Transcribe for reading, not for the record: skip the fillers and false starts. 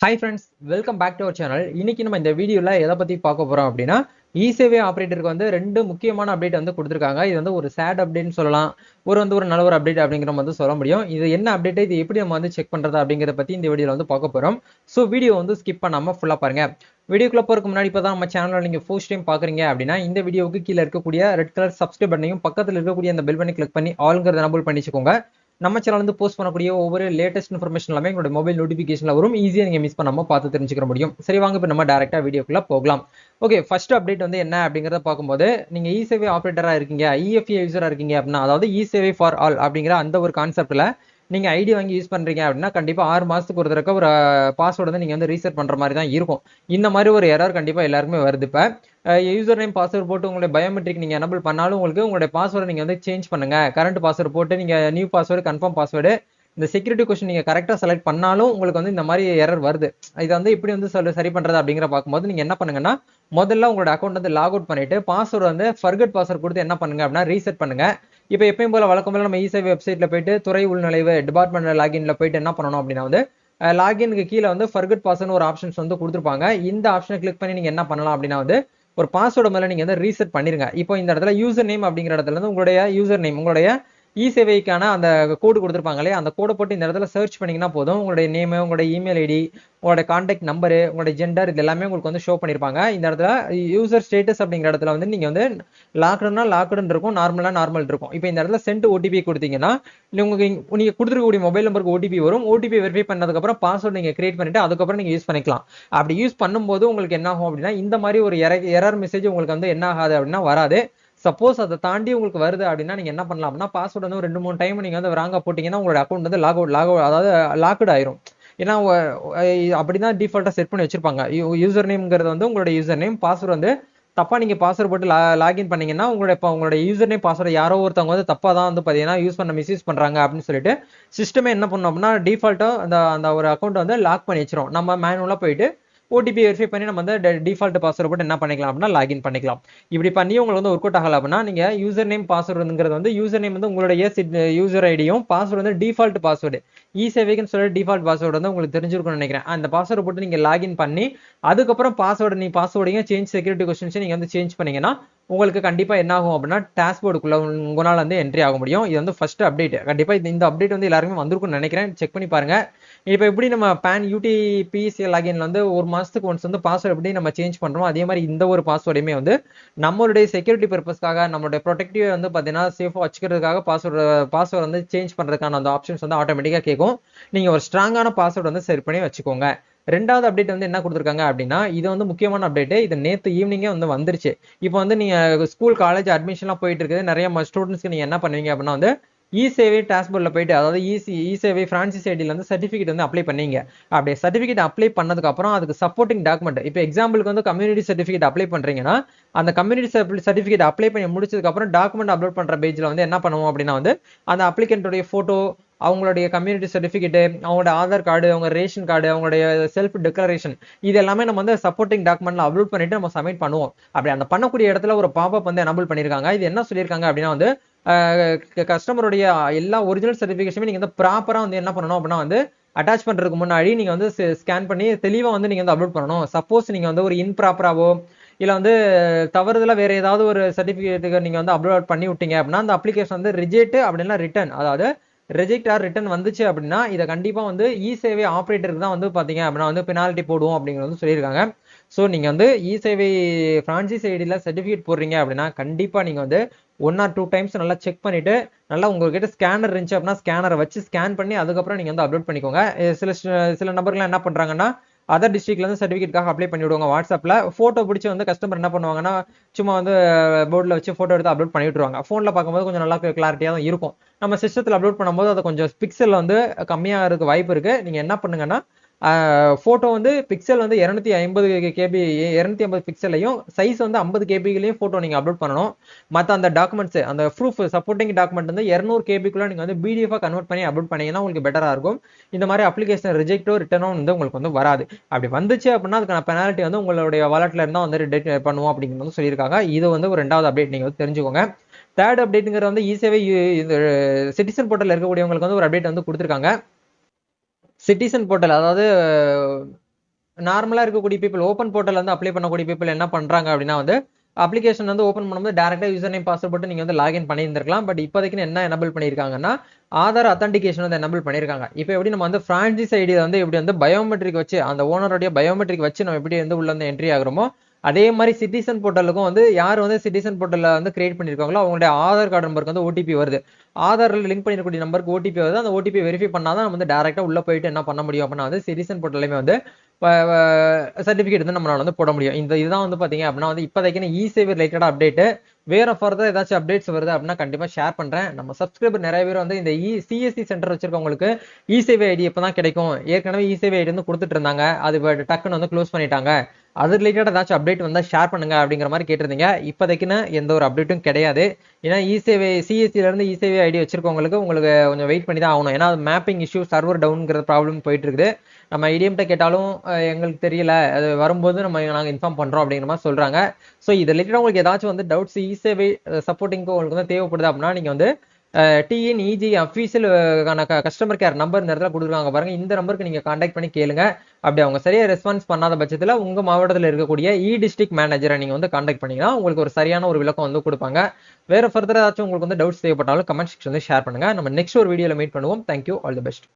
Hi friends, welcome back to our channel. இன்னைக்கு நம்ம இந்த வீடியோல எதை பத்தி பார்க்க போறோம் அப்படின்னா இசேவை ஆபரேட்டருக்கு வந்து ரெண்டு முக்கியமான அப்டேட் வந்து கொடுத்திருக்காங்க. இது வந்து ஒரு சேட் அப்டேட்னு சொல்லலாம். ஒரு நல்ல ஒரு அப்டேட் அப்படிங்கிற மாதிரி சொல்ல முடியும். இது என்ன அப்டேட், இது எப்படி நம்ம வந்து செக் பண்றது அப்படிங்கறத பத்தி இந்த வீடியோல வந்து பார்க்க போறோம். சோ வீடியோ வந்து ஸ்கிப் பண்ணாம ஃபுல்லா பாருங்க. வீடியோக்குள்ள போறதுக்கு முன்னாடி இப்பதான் நம்ம சேனலை நீங்க ஃபர்ஸ்ட் டைம் பாக்குறீங்க அப்படின்னா இந்த வீடியோவுக்கு கீழே இருக்கக்கூடிய ரெட் கலர் சப்ஸ்கிரைப் பட்டனையும் பக்கத்துல இருக்கக்கூடிய அந்த பெல் பண்ணி கிளிக் பண்ணி ஆல்ங்கிறத எனேபிள் பண்ணிச்சுக்கோங்க. நம்ம சேனல் வந்து போஸ்ட் பண்ணக்கூடிய ஒவ்வொரு லேட்டஸ்ட் இன்ஃபர்மேஷன் எல்லாமே உங்களோட மொபைல் நோட்டிஃபிகேஷன்ல வரும். ஈஸியா நீங்க மிஸ் பண்ணாம பார்த்து தெரிஞ்சுக்க முடியும். சரி வாங்க இப்ப நம்ம டைரக்டா வீடியோக்குள்ள போகலாம். ஓகே, ஃபர்ஸ்ட் அப்டேட் வந்து என்ன அப்படிங்கறத பார்க்கும்போது, நீங்க இசேவை ஆபரேட்டரா இருக்கீங்க, இஎஃப்ஏ யூசரா இருக்கீங்க அப்படின்னா, அதாவது இசேவை ஃபார் ஆல் அப்படிங்கிற அந்த ஒரு கான்செப்ட்ல நீங்க ஐடி வாங்கி யூஸ் பண்றீங்க அப்படின்னா கண்டிப்பா 6 மாசத்துக்கு ஒரு தடவை ஒரு பாஸ்வேர்டு வந்து நீங்க வந்து ரீசெட் பண்ற மாதிரி தான் இருக்கும். இந்த மாதிரி ஒரு எரர் கண்டிப்பா எல்லாருக்குமே வருது. இப்ப யூசர் நேம் பாஸ்வேர்டு போட்டு உங்களுடைய பயோமெட்ரிக் நீங்க எனபிள் பண்ணாலும் உங்களுக்கு உங்களுடைய பாஸ்வேர்டு நீங்க வந்து சேஞ்ச் பண்ணுங்க. கரண்ட் பாஸ்வேர்டு போட்டு நீங்க நியூ பாஸ்வேர்டு கன்ஃபார்ம் பாஸ்வேர்டு இந்த செக்யூரிட்டி கொஸ்டின் நீங்க கரெக்டா செலக்ட் பண்ணாலும் உங்களுக்கு வந்து இந்த மாதிரி எரர் வருது. இது வந்து எப்படி வந்து சரி பண்றது அப்படிங்கிற பார்க்கும்போது நீங்க என்ன பண்ணுங்கன்னா, முதல்ல உங்களோட அக்கௌண்ட் வந்து லாக் அவுட் பண்ணிட்டு பாஸ்வேர்டு வந்து ஃபர்கட் பாஸ்வேர்டு கொடுத்து என்ன பண்ணுங்க அப்படின்னா ரீசெட் பண்ணுங்க. இப்போ எப்பயும் போல வழக்கம் போல நம்ம இசேவை வெப்சைட்ல போயிட்டு துறை உள்நுழைவு டிபார்ட்மெண்ட் லாகின்ல போயிட்டு என்ன பண்ணணும் அப்படின்னா வந்து லாகின்க்கு கீழே வந்து ஃபர்கட் பாஸ்வேர்டு ஒரு ஆப்ஷன்ஸ் வந்து கொடுத்துருப்பாங்க. இந்த ஆப்ஷனை கிளிக் பண்ணி நீங்க என்ன பண்ணலாம் அப்படின்னா வந்து ஒரு பாஸ்வேர்டு மேல நீங்க வந்து ரீசெட் பண்ணிருங்க. இப்போ இந்த இடத்துல யூசர் நேம் அப்படிங்கிற இடத்துல இருந்து உங்களுடைய யூசர் நேம், உங்களுடைய இசேவைக்கான அந்த கோடு கொடுத்துருப்பாங்களே அந்த கோடை போட்டு இந்த இடத்துல சர்ச் பண்ணீங்கன்னா போதும். உங்களுடைய நேம், உங்களுடைய இமெயில் ஐடி, உங்களோட கான்டாக்ட் நம்பரு, உங்களுடைய ஜெண்டர், இது எல்லாமே உங்களுக்கு வந்து ஷோ பண்ணிருப்பாங்க. இந்த இடத்துல யூசர் ஸ்டேட்டஸ் அப்படிங்கிற இடத்துல வந்து நீங்க வந்து லாக்டுனா லாக்டுன்னு இருக்கும், நார்மலா நார்மல் இருக்கும். இப்போ இந்த இடத்துல சென்ட் ஓடிபி கொடுத்தீங்கன்னா நீங்க கொடுத்துருக்கக்கூடிய மொபைல் நம்பருக்கு ஓடிபி வரும். ஓடிபி வெரிஃபை பண்ணதுக்கு அப்புறம் பாஸ்வேர்டு நீங்க கிரியேட் பண்ணிட்டு அதுக்கப்புறம் நீங்க யூஸ் பண்ணிக்கலாம். அப்படி யூஸ் பண்ணும்போது உங்களுக்கு என்ன ஆகும் அப்படின்னா இந்த மாதிரி ஒரு எரர் மெசேஜ் உங்களுக்கு வந்து என்ன ஆகாது அப்படின்னா வராது. சப்போஸ் அதை தாண்டி உங்களுக்கு வருது அப்படின்னா நீங்க என்ன பண்ணலாம் அப்படின்னா பாஸ்வேர்டு வந்து ஒரு 2-3 டைம் நீங்க வந்து ராங்கா போட்டீங்கன்னா உங்களோட அக்கௌண்ட் வந்து லாக் அதாவது லாக்டு ஆயிரும். ஏன்னா அப்படிதான் டிஃபால்ட்டா செட் பண்ணி வச்சிருப்பாங்க. யூசர் நேம்ங்கிறது வந்து உங்களோட யூசர் நேம், பாஸ்வேர்டு வந்து தப்பா நீங்க பாஸ்வேர்டு போட்டு லாகின் பண்ணீங்கன்னா உங்களோட யூசர் நேம் பாஸ்வேர்டு யாரோ ஒருத்தவங்க வந்து தப்பா தான் வந்து பாத்தீங்கன்னா யூஸ் பண்ண மிஸ்யூஸ் பண்றாங்க அப்படின்னு சொல்லிட்டு சிஸ்டமே என்ன பண்ணும் அப்படின்னா டிஃபால்ட்டா அந்த அந்த ஒரு அக்கௌண்ட் வந்து லாக் பண்ணி வச்சிரும். நம்ம மேனுவலா போயிட்டு ஓடிபி வெரிஃபை பண்ணி நம்ம வந்து டிஃபால்ட் பாஸ்வேர்டு போட்டு என்ன பண்ணிக்கலாம் அப்படின்னா லாகின் பண்ணிக்கலாம். இப்படி பண்ணி உங்களுக்கு வந்து ஒர்க் அவுட் ஆகல அப்படின்னா நீங்க யூசர் நேம் பாஸ்வேர்டுங்கிறது வந்து யூசர் நேம் வந்து உங்களுடைய யூசர் ஐடியும் பாஸ்வேர்டு வந்து டிஃபால்ட் பாஸ்வேர்டு இசேவைக்குன்னு சொல்லி டிஃபால்ட் பாஸ்வேர்டு வந்து உங்களுக்கு தெரிஞ்சிருக்கும்னு நினைக்கிறேன். அந்த பாஸ்வேர்டு போட்டு நீங்க லாகின் பண்ணி அதுக்கப்புறம் பாஸ்வேர்டையும் சேஞ்ச் செக்யூரிட்டி கொஸ்டின்ஸ் நீங்க வந்து சேஞ்ச் பண்ணீங்கன்னா உங்களுக்கு கண்டிப்பா என்ன ஆகும் அப்படின்னா டாஷ்போர்டுக்குள்ள உங்களால வந்து என்ட்ரி ஆக முடியும். இது வந்து ஃபர்ஸ்ட் அப்டேட். கண்டிப்பா இந்த அப்டேட் வந்து எல்லாருமே வந்திருக்கும்னு நினைக்கிறேன். செக் பண்ணி பாருங்க. இப்போ எப்படி நம்ம பேன் யூடிபிசி லாகின்ல வந்து ஒரு மாசத்துக்கு ஒன்ஸ் வந்து பாஸ்வேர்டு எப்படி நம்ம சேஞ்ச் பண்றோம், அதே மாதிரி இந்த ஒரு பாஸ்வேர்டையுமே வந்து நம்மளுடைய செக்யூரிட்டி பர்பஸ்க்காக நம்மளுடைய ப்ரொடெக்டிவ் வந்து பாத்தீங்கன்னா சேஃபா வச்சுக்கிறதுக்காக பாஸ்வேர்டு வந்து சேஞ்ச் பண்றதுக்கான அந்த ஆப்ஷன்ஸ் வந்து ஆட்டோமேட்டிக்கா கேட்கும். நீங்க ஒரு ஸ்ட்ராங்கான பாஸ்வேர்டு வந்து செட் பண்ணி வச்சுக்கோங்க. ரெண்டாவது அப்டேட் வந்து என்ன கொடுத்துருக்காங்க அப்படின்னா இது வந்து முக்கியமான அப்டேட். இது நேத்து ஈவினிங்கே வந்து வந்துருச்சு. இப்போ வந்து நீங்க ஸ்கூல் காலேஜ் அட்மிஷன்லாம் போயிட்டு இருக்குது நிறைய ஸ்டூடெண்ட்ஸ்க்கு நீங்க என்ன பண்ணுவீங்க அப்படின்னா வந்து இசேவை டாஷ்போர்ட்ல போயிட்டு அதாவது இசேவை பிரான்சிஸ் ஐடியில வந்து சர்டிபிகேட் வந்து அப்ளை பண்ணீங்க. அப்படியே சர்டிபிகேட் அப்ளை பண்ணதுக்கு அப்புறம் அதுக்கு சப்போர்ட்டிங் டாக்குமெண்ட், இப்போ எக்ஸாம்பிளுக்கு வந்து கம்யூனிட்டி சர்டிபிகேட் அப்ளை பண்றீங்கன்னா அந்த கம்யூனிட்டி சர்டிபிகேட் அப்ளை பண்ணி முடிச்சதுக்கு அப்புறம் டாக்குமெண்ட் அப்லோட் பண்ற பேஜ்ல வந்து என்ன பண்ணுவோம் அப்படின்னா வந்து அந்த அப்ளிகன்ட்டுடைய போட்டோ, அவங்களுடைய கம்யூனிட்டி சர்டிபிகேட், அவங்களோட ஆதார் கார்டு, அவங்க ரேஷன் கார்டு, அவங்களுடைய செல்ஃப் டிக்ளரேஷன், இது எல்லாமே நம்ம வந்து சப்போர்ட்டிங் டாக்குமெண்ட்ல அப்லோட் பண்ணிட்டு நம்ம சப்மிட் பண்ணுவோம். அப்படி அந்த பண்ணக்கூடிய இடத்துல ஒரு பாப்அப் வந்து எனபிள் பண்ணிருக்காங்க. இது என்ன சொல்லியிருக்காங்க அப்படின்னா வந்து கஸ்டமருடைய எல்லா ஒரிஜினல் சர்டிபிகேஷனுமே நீங்க வந்து ப்ராப்பரா வந்து என்ன பண்ணணும் அப்படின்னா வந்து அட்டாச் பண்றதுக்கு முன்னாடி நீங்க வந்து ஸ்கேன் பண்ணி தெளிவா வந்து நீங்க வந்து அப்லோட் பண்ணணும். சப்போஸ் நீங்க வந்து ஒரு இன்ப்ராப்பராவோ இல்ல வந்து தவறுதலா வேற ஏதாவது ஒரு சர்டிபிகேட்டுக்கு நீங்க வந்து அப்லோட் பண்ணி விட்டீங்க அப்படின்னா அந்த அப்ளிகேஷன் வந்து ரிஜெக்ட் அப்படின்னா ரிட்டர்ன், அதாவது ரிஜெக்ட் ஆர் ரிட்டர்ன் வந்துச்சு அப்படின்னா இதை கண்டிப்பா வந்து இசேவை ஆபரேட்டருக்கு தான் வந்து பாத்தீங்க அப்படின்னா வந்து பெனால்ட்டி போடுவோம் அப்படிங்கிறது வந்து சொல்லியிருக்காங்க. ஸோ நீங்க வந்து இசேவை பிரான்சிஸ் ஐடியில் சர்டிஃபிகேட் போடுறீங்க அப்படின்னா கண்டிப்பா நீங்க வந்து 1 or 2 டைம்ஸ் நல்லா செக் பண்ணிட்டு நல்லா உங்ககிட்ட ஸ்கேனர் இருந்துச்சு அப்படின்னா ஸ்கேனரை வச்சு ஸ்கேன் பண்ணி அதுக்கப்புறம் நீங்க வந்து அப்லோட் பண்ணிக்கோங்க. சில நபர்கள் என்ன பண்றாங்கன்னா அதர் டிஸ்ட்ரிக்ட்ல இருந்து சர்டிஃபிகேட்காக அப்ளை பண்ணி விடுவாங்க. வாட்ஸ்அப்ல போட்டோ பிடிச்சி வந்து கஸ்டமர் என்ன பண்ணுவாங்கன்னா சும்மா வந்து போர்டில் வச்சு போட்டோ எடுத்து அப்லோட் பண்ணி விட்டுருவாங்க. போன்ல பார்க்கும்போது கொஞ்சம் நல்லா கிளாரிட்டியா தான் இருக்கும். நம்ம சிஸ்டத்தில் அப்லோட் பண்ணும்போது அது கொஞ்சம் பிக்சல் வந்து கம்மியாக இருக்க வாய்ப்பு இருக்கு. நீங்க என்ன பண்ணுங்கன்னா போட்டோ வந்து பிக்சல் வந்து 250 பிக்சலையும் சைஸ் வந்து 50 கேபிகளையும் போட்டோ நீங்க அப்லோட் பண்ணணும். மற்ற அந்த டாக்குமெண்ட்ஸ் அந்த ப்ரூஃப் சப்போர்ட்டிங் டாக்குமெண்ட் வந்து 200 கேபிக்குள்ள நீங்க வந்து பிடிஎஃப் கன்வெர்ட் பண்ணி அப்லோட் பண்ணீங்கன்னா உங்களுக்கு பெட்டரா இருக்கும். இந்த மாதிரி அப்ளிகேஷன் ரிஜெக்டோ ரிட்டர்னோ வந்து உங்களுக்கு வந்து வராது. அப்படி வந்துச்சு அப்படின்னா அதுக்கான பெனால்ட்டி வந்து உங்களுடைய வாலெட்ல இருந்தா வந்து ரிடெக்ட் பண்ணுவோம் அப்படிங்கிறது சொல்லியிருக்காங்க. இது வந்து ஒரு ரெண்டாவது அப்டேட் நீங்க வந்து தெரிஞ்சுக்கோங்க. தேர்ட் அப்டேட்ங்கிறது வந்து இசேவை சிட்டிசன் போர்ட்டல் இருக்கக்கூடியவங்களுக்கு வந்து ஒரு அப்டேட் வந்து கொடுத்துருக்காங்க. சிட்டிசன் போர்ட்டல், அதாவது நார்மலா இருக்கக்கூடிய பீப்புள் ஓப்பன் போர்ட்டல் வந்து அப்ளை பண்ணக்கூடிய பீப்புள் என்ன பண்றாங்க அப்படின்னா வந்து அப்ளிகேஷன் வந்து ஓப்பன் பண்ணும்போது டேரக்டா யூசர் நேம் பாஸ்வேர்ட் போட்டு நீங்க வந்து லாகின் பண்ணியிருந்திருக்கலாம். பட் இப்போதைக்கு என்ன எனபிள் பண்ணியிருக்காங்கன்னா ஆதார் அத்தன்டிகேஷன் வந்து எனபிள் பண்ணியிருக்காங்க. இப்போ எப்படி நம்ம வந்து பிரான்சைஸ் ஐடி வந்து எப்படி வந்து பயோமெட்ரிக் வச்சு அந்த ஓனருடைய பயோமெட்ரிக் வச்சு நம்ம எப்படி வந்து உள்ள வந்து என்ட்ரி ஆகுறோமோ அதே மாதிரி சிட்டிசன் போர்ட்டலுக்கும் வந்து யார் வந்து சிட்டிசன் போர்ட்டல்ல வந்து கிரியேட் பண்ணிருக்காங்களோ அவங்களுடைய ஆதார் கார்டு நம்பருக்கு வந்து ஓடிபி வருது. ஆதார்ல லிங்க் பண்ணிருக்கக்கூடிய நம்பருக்கு ஓடிபி வருது. அந்த ஓடிபி வெரிஃபை பண்ணாதான் நம்ம வந்து டேரக்டா உள்ள போயிட்டு என்ன பண்ண முடியும் அப்படின்னா வந்து சிட்டிசன் போர்ட்டலையுமே வந்து சர்டிபிகேட் வந்து நம்மளால வந்து போட முடியும். இதுதான் வந்து பாத்தீங்க அப்படின்னா வந்து இப்போதைக்கு இ-சேவை ரிலேட்டட் அப்டேட். வேற ஃபர்தர் ஏதாச்சும் அப்டேட்ஸ் வருது அப்படின்னா கண்டிப்பா ஷேர் பண்றேன். நம்ம சப்ஸ்கிரைபர் நிறைய பேர் வந்து இந்த சிஎஸ்சி சென்டர் வச்சிருக்கவங்களுக்கு இ-சேவை ஐடி எப்பதான் கிடைக்கும், ஏற்கனவே இ-சேவை ஐடி வந்து கொடுத்துட்டு இருந்தாங்க, அது டக்குன்னு வந்து க்ளோஸ் பண்ணிட்டாங்க, அது ரிலேட்டட் ஏதாச்சும் அப்டேட் வந்தா ஷேர் பண்ணுங்க அப்படிங்கிற மாதிரி கேட்டிருந்தீங்க. இப்போதைக்குன்னு எந்த ஒரு அப்டேட்டும் கிடையாது. ஏன்னா இ-சேவை சிஎஸ்சில இருந்து இ-சேவை ஐடி வச்சிருக்கவங்களுக்கு உங்களுக்கு கொஞ்சம் வெயிட் பண்ணி தான் ஆகணும். ஏன்னா மேப்பிங் இஷ்யூ சர்வர் டவுன்ங்கிற ப்ராப்ளம் போயிட்டு இருக்குது. நம்ம ஐடிஎம்கிட்ட கேட்டாலும் எங்களுக்கு தெரியல, அது வரும்போது நாங்கள் இன்ஃபார்ம் பண்றோம் அப்படிங்கிற மாதிரி சொல்றாங்க. ஸோ இது ரிலேட்டடாக உங்களுக்கு ஏதாச்சும் வந்து டவுட்ஸ் இ-சேவை சப்போர்ட்டிங்க்கு உங்களுக்கு வந்து தேவைப்படுது அப்படின்னா நீங்க வந்து TNEG official customer care number இந்த இடத்துல கொடுக்குறாங்க பாருங்க, இந்த நம்பருக்கு நீங்க கான்டாக்ட் பண்ணி கேளுங்க. அப்படி அவங்க சரியா ரெஸ்பான்ஸ் பண்ணாத பட்சத்தில் உங்க மாவட்டத்தில் இருக்கக்கூடிய டிஸ்ட்ரிக்ட் மேனேஜரை நீங்க வந்து கான்டாக்ட் பண்ணீங்கன்னா உங்களுக்கு ஒரு சரியான ஒரு விளக்கம் வந்து கொடுப்பாங்க. வேற ஃபர்தர் ஏதாச்சும் உங்களுக்கு வந்து டவுட்ஸ் தேவைப்பட்டாலும் கமெண்ட் செக்ஷன்ல ஷேர் பண்ணுங்க. நம்ம நெக்ஸ்ட் ஒரு வீடியோல மீட் பண்ணுவோம். Thank you, all the best.